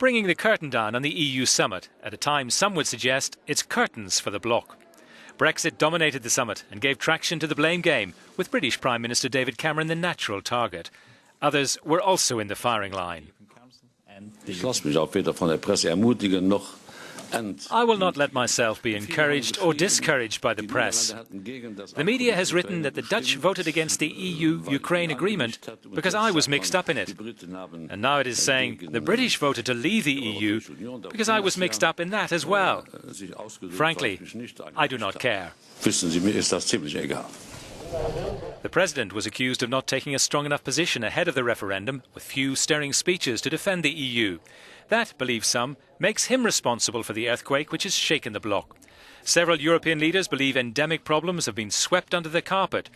bringing the curtain down on the EU summit at a time some would suggest it's curtains for the bloc. Brexit dominated the summit and gave traction to the blame game, with British Prime Minister David Cameron the natural target. Others were also in the firing line. I will not let myself be encouraged or discouraged by the press. The media has written that the Dutch voted against the EU-Ukraine agreement because I was mixed up in it. And now it is saying the British voted to leave the EU because I was mixed up in that as well. Frankly, I do not care. The President was accused of not taking a strong enough position ahead of the referendum, with few stirring speeches to defend the EU. That, believe some, makes him responsible for the earthquake which has shaken the bloc. Several European leaders believe endemic problems have been swept under the carpet.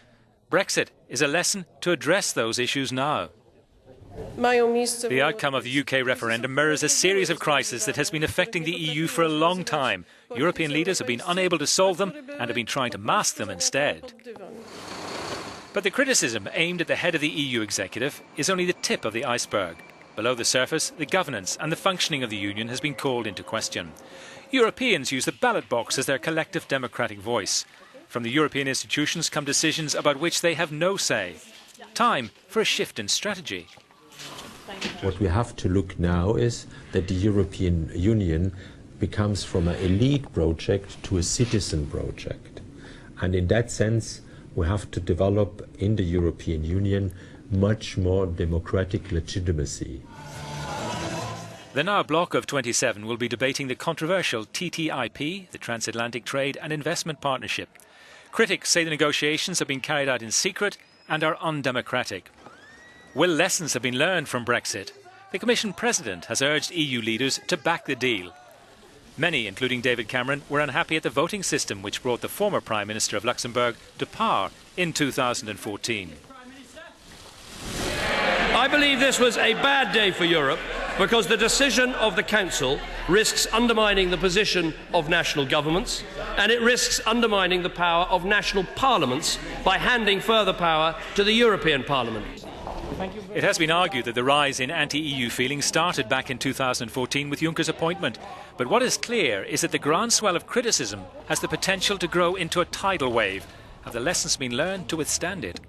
Brexit is a lesson to address those issues now. The outcome of the UK referendum mirrors a series of crises that has been affecting the EU for a long time. European leaders have been unable to solve them and have been trying to mask them instead. But the criticism aimed at the head of the EU executive is only the tip of the iceberg. Below the surface, the governance and the functioning of the Union has been called into question. Europeans use the ballot box as their collective democratic voice. From the European institutions come decisions about which they have no say. Time for a shift in strategy. What we have to look now is that the European Union becomes from an elite project to a citizen project. And in that sense, we have to develop in the European Union much more democratic legitimacy. The now bloc of 27 will be debating the controversial TTIP, the Transatlantic Trade and Investment Partnership. Critics say the negotiations have been carried out in secret and are undemocratic. Will lessons have been learned from Brexit? The Commission President has urged EU leaders to back the deal. Many, including David Cameron, were unhappy at the voting system which brought the former Prime Minister of Luxembourg to power in 2014. I believe this was a bad day for Europe because the decision of the Council risks undermining the position of national governments, and it risks undermining the power of national parliaments by handing further power to the European Parliament. It has been argued that the rise in anti-EU feeling started back in 2014 with Juncker's appointment. But what is clear is that the groundswell of criticism has the potential to grow into a tidal wave. Have the lessons been learned to withstand it?